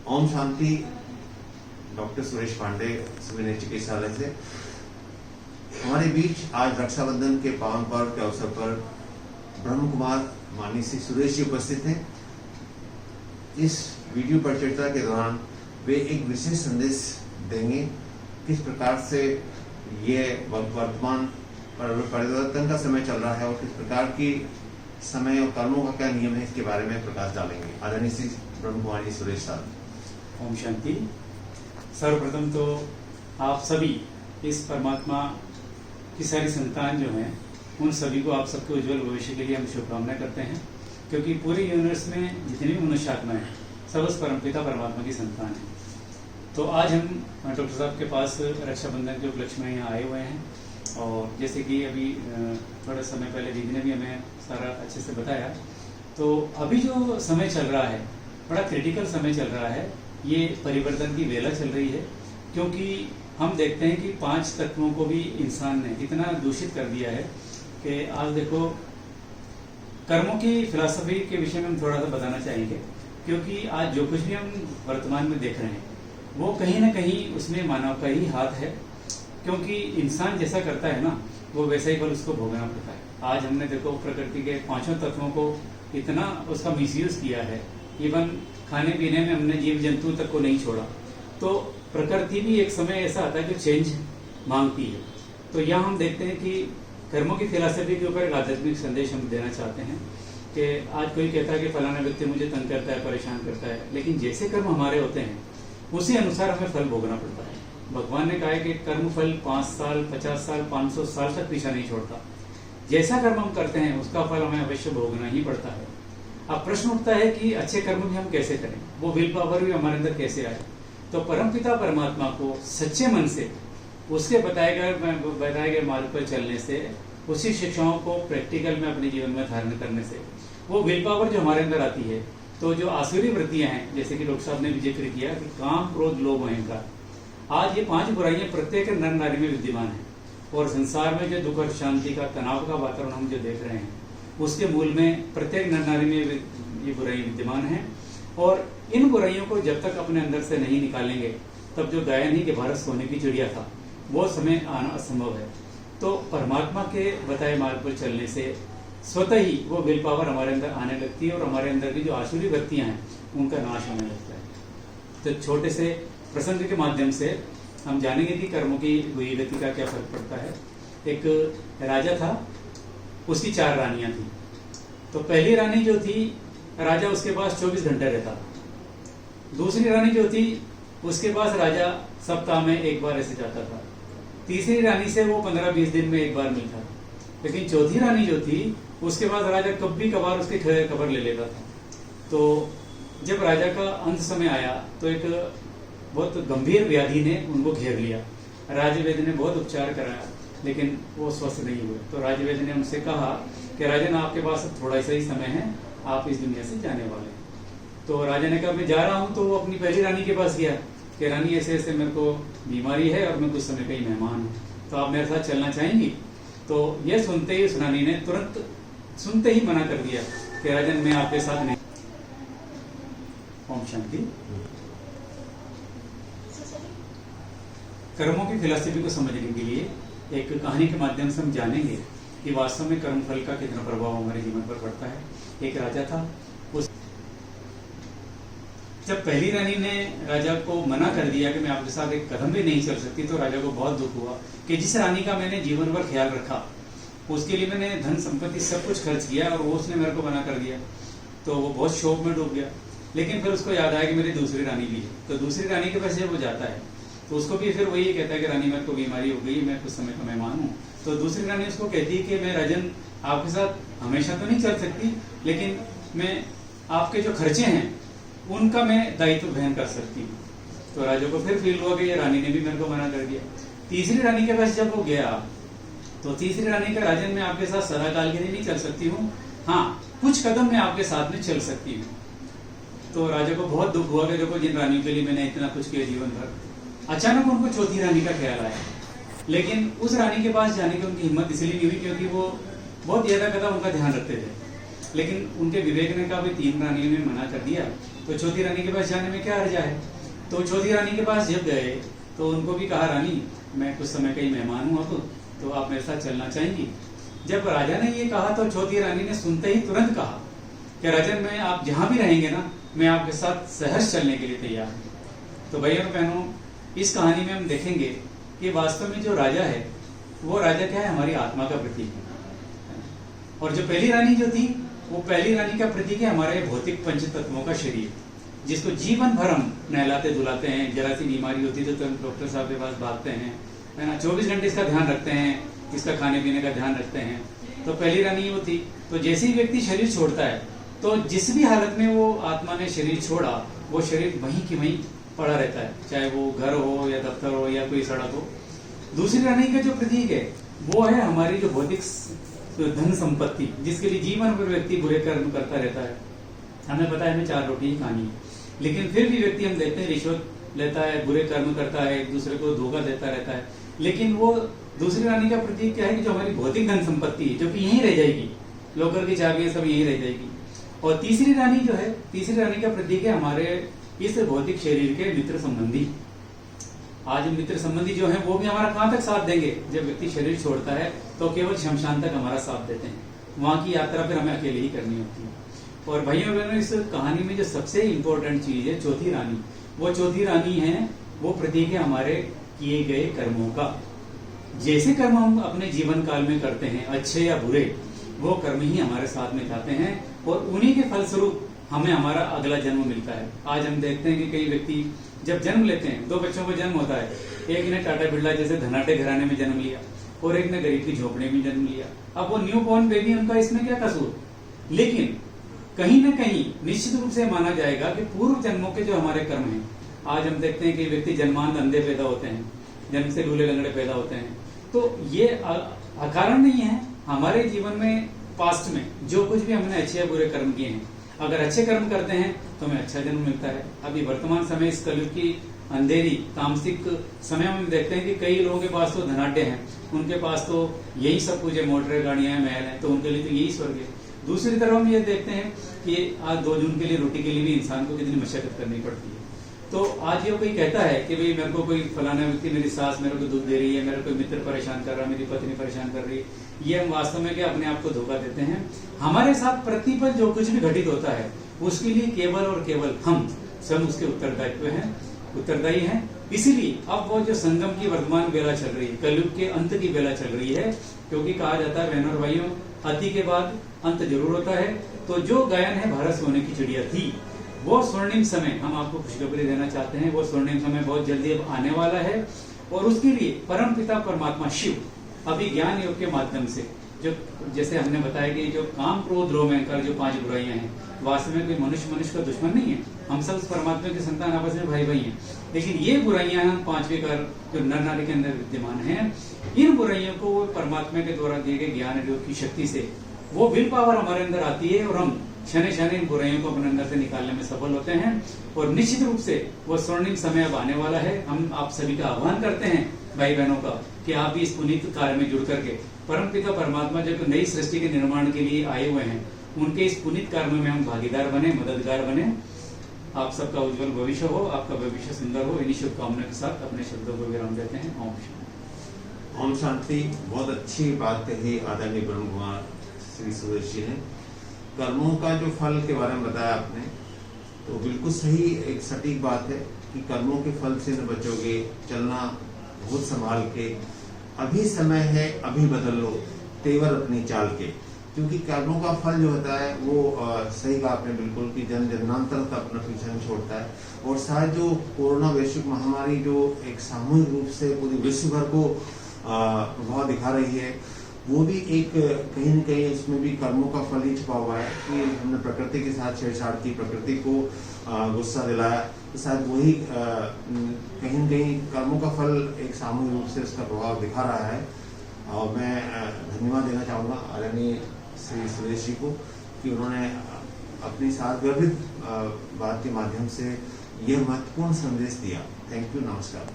Om Shanti. Doctor Suresh Pandey Suvinay चिकित्सालय से हमारे बीच आज रक्षाबंधन के पावन पर्व के अवसर पर ब्रह्म कुमार माननीय श्री सुरेश जी उपस्थित हैं। इस वीडियो परिचर्चा के दौरान वे एक विशेष संदेश देंगे, किस प्रकार से ये वर्तमान परिवर्तन का समय चल रहा है और किस प्रकार की समय और कर्मों का क्या नियम है, इसके बारे में प्रकाश डालेंगे। आदरणीय श्री ब्रह्म कुमार जी सुरेश साहब। ओम शांति। सर्वप्रथम तो आप सभी इस परमात्मा की सारी संतान जो हैं उन सभी को आप सबके उज्जवल भविष्य के लिए हम शुभकामनाएं करते हैं, क्योंकि पूरे यूनिवर्स में जितनी भी मनुष्य आत्माएं हैं सब उस परमपिता परमात्मा की संतान हैं। तो आज हम डॉक्टर साहब के पास रक्षाबंधन के उपलक्ष्य में यहाँ आए हुए हैं, और जैसे कि अभी थोड़ा समय पहले दीदी ने भी हमें सारा अच्छे से बताया, तो अभी जो समय चल रहा है बड़ा क्रिटिकल समय चल रहा है। ये परिवर्तन की वेला चल रही है, क्योंकि हम देखते हैं कि 5 तत्वों को भी इंसान ने इतना दूषित कर दिया है कि आज देखो कर्मों की फिलॉसफी के विषय में हम थोड़ा सा बताना चाहेंगे, क्योंकि आज जो कुछ भी हम वर्तमान में देख रहे हैं वो कहीं ना कहीं उसमें मानव का ही हाथ है, क्योंकि इंसान जैसा करता है ना वो वैसा ही फल उसको भोगना पड़ता है। आज हमने देखो प्रकृति के 5 तत्वों को इतना उसका मिसयूज किया है, इवन खाने पीने में हमने जीव जंतु तक को नहीं छोड़ा। तो प्रकृति भी एक समय ऐसा आता है कि चेंज मांगती है। तो यहाँ हम देखते हैं कि कर्मों की फिलॉसफी के ऊपर एक आध्यात्मिक संदेश हम देना चाहते हैं कि आज कोई कहता है कि फलाना व्यक्ति मुझे तंग करता है, परेशान करता है, लेकिन जैसे कर्म हमारे होते हैं उसी अनुसार हमें फल भोगना पड़ता है। भगवान ने कहा है कि कर्म फल 5 साल 50 साल 500 साल तक पीछा नहीं छोड़ता। जैसा कर्म हम करते हैं उसका फल हमें अवश्य भोगना ही पड़ता है। अब प्रश्न उठता है कि अच्छे कर्म भी हम कैसे करें, वो विल पावर भी हमारे अंदर कैसे आए। तो परमपिता परमात्मा को सच्चे मन से उसके बताए गए मार्ग पर चलने से, उसी शिक्षाओं को प्रैक्टिकल में अपने जीवन में धारण करने से वो विल पावर जो हमारे अंदर आती है। तो जो आसुरी वृत्तियां हैं, जैसे कि डॉक्टर साहब ने भी जिक्र किया कि काम क्रोध लोभ अहंकार, आज ये 5 बुराइयां प्रत्येक नर नारी में विद्यमान है। और संसार में जो दुख और शांति का तनाव का वातावरण हम जो देख रहे हैं उसके मूल में प्रत्येक नर नारी में ये बुराई विद्यमान है। और इन बुराइयों को जब तक अपने अंदर से नहीं निकालेंगे तब जो गायन ही के भारत सोने की चिड़िया था वो समय आना असंभव है। तो परमात्मा के बताए मार्ग पर चलने से स्वतः ही वो विल पावर हमारे अंदर आने लगती है और हमारे अंदर की जो आसुरी वृत्तियां हैं उनका नाश होने लगता है। तो छोटे से प्रसंग के माध्यम से हम जानेंगे कि कर्मों की हुई गति का क्या फर्क पड़ता है। एक राजा था, उसकी 4 रानियां थी। तो पहली रानी जो थी, राजा उसके पास 24 घंटे रहता। दूसरी रानी जो थी उसके पास राजा सप्ताह में एक बार ऐसे जाता था। तीसरी रानी से वो 15-20 दिन में एक बार मिलता। लेकिन चौथी रानी जो थी उसके पास राजा कभी कभार उसकी खबर ले लेता था। तो जब राजा का अंत समय आया तो एक बहुत गंभीर व्याधि ने उनको घेर लिया। राजवेद ने बहुत उपचार कराया लेकिन वो स्वस्थ नहीं हुए। तो राजवेद ने उनसे कहा कि राजन, आपके पास थोड़ा सा ही समय है, आप इस दुनिया से जाने वाले हैं। तो राजा ने कहा मैं जा रहा हूं। तो वो अपनी पहली रानी के पास गया कि रानी ऐसे ऐसे मेरे को बीमारी है और मैं कुछ समय का ही मेहमान हूँ, तो आप मेरे साथ चलना चाहेंगी। तो यह सुनते ही उस रानी ने तुरंत सुनते ही मना कर दिया कि राजन मैं आपके साथ नहीं। ओम शांति। कर्मों की फिलॉसफी को समझने के लिए एक कहानी के माध्यम से हम जानेंगे कि वास्तव में कर्म फल का कितना प्रभाव हमारे जीवन पर पड़ता है। एक राजा था, उस जब पहली रानी ने राजा को मना कर दिया कि मैं आपके साथ एक कदम भी नहीं चल सकती, तो राजा को बहुत दुख हुआ कि जिस रानी का मैंने जीवन भर ख्याल रखा, उसके लिए मैंने धन संपत्ति सब कुछ खर्च किया और वो उसने मेरे को मना कर दिया। तो वो बहुत शोक में डूब गया। लेकिन फिर उसको याद आया कि मेरी दूसरी रानी भी है। तो दूसरी रानी के पास जब वो जाता है तो उसको भी फिर वही कहता है कि रानी मेरे को बीमारी हो गई, मैं कुछ समय का मेहमान हूँ। तो दूसरी रानी उसको कहती है कि मैं राजन आपके साथ हमेशा तो नहीं चल सकती, लेकिन मैं आपके जो खर्चे हैं उनका मैं दायित्व वहन कर सकती हूँ। तो राजा को फिर फील हुआ कि ये रानी ने भी मेरे को मना कर दिया। तीसरी रानी के पास जब वो गया तो तीसरी रानी का, राजन मैं आपके साथ सदा काल के लिए नहीं चल सकती हूँ, हाँ कुछ कदम मैं आपके साथ में चल सकती हूँ। तो राजा को बहुत दुख हुआ कि देखो जिन रानियों के लिए मैंने इतना कुछ किया जीवन भर, अचानक उनको चौथी रानी का ख्याल आया। लेकिन उस रानी के पास जाने की उनकी हिम्मत इसलिए नहीं हुई क्योंकि वो बहुत ज्यादा कदम उनका ध्यान रखते थे। लेकिन उनके विवेक ने कहा भाई 3 रानियों ने मना कर दिया, तो चौथी रानी के पास जाने में क्या हर्जा है। तो चौथी रानी के पास जब गए तो उनको भी कहा, रानी मैं कुछ समय का ही मेहमान हूँ अब, तो आप मेरे साथ चलना चाहेंगी। जब राजा ने ये कहा तो चौथी रानी ने सुनते ही तुरंत कहा कि राजन, मैं आप जहां भी रहेंगे ना, मैं आपके साथ सहर्ष चलने के लिए तैयार हूँ। तो भाइयों बहनों, इस कहानी में हम देखेंगे कि वास्तव में जो राजा है वो राजा क्या है, हमारी आत्मा का प्रतीक है। और जो पहली रानी जो थी वो पहली रानी का प्रतीक है हमारे भौतिक पंच तत्वों का शरीर, जिसको जीवन भर हम नहलाते धुलाते हैं। जरा सी बीमारी होती तो तुरंत डॉक्टर साहब के पास भागते हैं, है ना, 24 घंटे इसका ध्यान रखते हैं, इसका खाने पीने का ध्यान रखते हैं। तो पहली रानी वो थी। तो जैसे ही व्यक्ति शरीर छोड़ता है तो जिस भी हालत में वो आत्मा ने शरीर छोड़ा, वो शरीर वहीं की वहीं पड़ा रहता है, चाहे वो घर हो या दफ्तर हो या कोई सड़क हो। दूसरी रानी का जो प्रतीक है वो है हमारी जो भौतिक धन संपत्ति, जिसके लिए जीवन भर व्यक्ति बुरे कर्म करता रहता है। हमें पता है हमें 4 रोटी ही खानी है, लेकिन फिर भी व्यक्ति हम देखते हैं रिश्वत लेता है, बुरे कर्म करता है, एक दूसरे को धोखा देता रहता है। लेकिन वो दूसरी रानी का प्रतीक क्या है कि जो हमारी भौतिक धन संपत्ति है, जो कि यहीं रह जाएगी, लॉकर की चाबियां सब यहीं रह जाएगी। और तीसरी रानी जो है, तीसरी रानी का प्रतीक है हमारे इस भौतिक शरीर के मित्र संबंधी। आज मित्र संबंधी जो है वो भी हमारा कहां तक साथ देंगे, जब व्यक्ति शरीर छोड़ता है तो केवल शमशान तक हमारा साथ देते हैं, वहां की यात्रा फिर हमें अकेले ही करनी होती है। और भाइयों बहनों, इस कहानी में जो सबसे इंपॉर्टेंट चीज है चौथी रानी, वो चौथी रानी है, वो प्रतीक है हमारे किए गए कर्मों का। जैसे कर्म हम अपने जीवन काल में करते हैं, अच्छे या बुरे, वो कर्म ही हमारे साथ में जाते हैं और उन्हीं के फलस्वरूप हमें हमारा अगला जन्म मिलता है। आज हम देखते हैं कि कई व्यक्ति जब जन्म लेते हैं, 2 बच्चों को जन्म होता है, एक ने टाटा बिरला जैसे धनाटे घराने में जन्म लिया और एक ने गरीब की झोपड़ी में जन्म लिया। अब वो न्यू बॉर्न बेबी, उनका इसमें क्या कसूर। लेकिन कहीं न कहीं निश्चित रूप से माना जाएगा कि पूर्व जन्मों के जो हमारे कर्म हैं, आज हम देखते हैं कि व्यक्ति जन्मांत अंधे पैदा होते हैं, जन्म से लूले लंगड़े पैदा होते हैं, तो ये अकारण नहीं है। हमारे जीवन में पास्ट में जो कुछ भी हमने अच्छे या बुरे कर्म किए हैं, अगर अच्छे कर्म करते हैं तो हमें अच्छा जन्म मिलता है। अभी वर्तमान समय इस कलयुग की अंधेरी तामसिक समय में देखते हैं कि कई लोगों के पास तो धनाटे हैं, उनके पास तो यही सब कुछ है, मोटर गाड़ियां हैं, महल हैं, तो उनके लिए तो यही स्वर्ग है। दूसरी तरफ हम ये देखते हैं कि आज 2 जून के लिए रोटी के लिए भी इंसान को कितनी मशक्कत करनी पड़ती है। तो आज ये कोई कहता है कि भाई मेरे को कोई फलाना व्यक्ति, मेरी सास मेरे को दूध दे रही है, मेरा कोई मित्र परेशान कर रहा है, मेरी पत्नी परेशान कर रही है, ये हम वास्तव में क्या अपने आप को धोखा देते हैं। हमारे साथ प्रतिपल जो कुछ भी घटित होता है उसके लिए केवल और केवल हम स्वयं उसके उत्तरदायी हैं। इसीलिए अब वो जो संगम की वर्तमान बेला चल रही है, कलयुग के अंत की बेला चल रही है, क्योंकि कहा जाता है बहनों और भाइयों, अति के बाद अंत जरूर होता है। तो जो गायन है भारत सोने की चिड़िया थी, वो स्वर्णिम समय हम आपको खुशखबरी देना चाहते हैं। वो स्वर्णिम समय बहुत जल्दी अब आने वाला है और उसके लिए परम पिता परमात्मा शिव अभी ज्ञान योग के माध्यम से, जो जैसे हमने बताया कि जो काम क्रोध लोभ अहंकार जो 5 बुराइयां हैं, वास्तव में कोई मनुष्य का दुश्मन नहीं है, हम सब परमात्मा के संतान आपस में भाई भाई हैं। लेकिन ये बुराइयां हम 5 विकार जो नर नारी के अंदर विद्यमान हैं, इन बुराइयों को परमात्मा के द्वारा दिए गए ज्ञान योग की शक्ति से वो विल पावर हमारे अंदर आती है और हम क्षण क्षण इन बुराइयों को अपने अंदर से निकालने में सफल होते हैं। और निश्चित रूप से वो स्वर्णिम समय अब आने वाला है। हम आप सभी का आह्वान करते हैं भाई बहनों का कि आप भी इस पुनीत कार्य में जुड़ करके परमपिता परमात्मा जो नई सृष्टि के निर्माण के लिए आए हुए हैं, उनके इस पुनीत कार्य में हम भागीदार बने, मददगार बने। आप सबका उज्जवल भविष्य हो, आपका भविष्य सुंदर हो, इन्हीं शुभकामना के साथ अपने शब्दों को विराम देते हैं। ओम शांति। बहुत अच्छी बात कही आदरणीय ब्रह्म कुमार श्री सुरेश जी ने। कर्मों का जो फल के बारे में बताया आपने, तो बिल्कुल सही, एक सटीक बात है कि कर्मों के फल से न बचोगे, चलना बहुत संभाल के, अभी समय है, अभी बदल लो, तेवर अपनी चाल के। क्योंकि कर्मों का फल जो होता है वो सही कहा आपने बिल्कुल कि जन जन्मांतर तक अपना पीछा नहीं छोड़ता है। और शायद जो कोरोना वैश्विक महामारी जो एक सामूहिक रूप से पूरे विश्व भर को प्रभाव दिखा रही है, वो भी एक कहीं न कहीं इसमें भी कर्मों का फल ही छुपा हुआ है कि हमने प्रकृति के साथ छेड़छाड़ की, प्रकृति को गुस्सा दिलाया, तो शायद वही कहीं न कहीं कर्मों का फल एक सामूहिक रूप से उसका प्रभाव दिखा रहा है। और मैं धन्यवाद देना चाहूँगा आदरणीय श्री सुरेश जी को कि उन्होंने अपनी साथ गर्भित बात के माध्यम से यह महत्वपूर्ण संदेश दिया। थैंक यू, नमस्कार।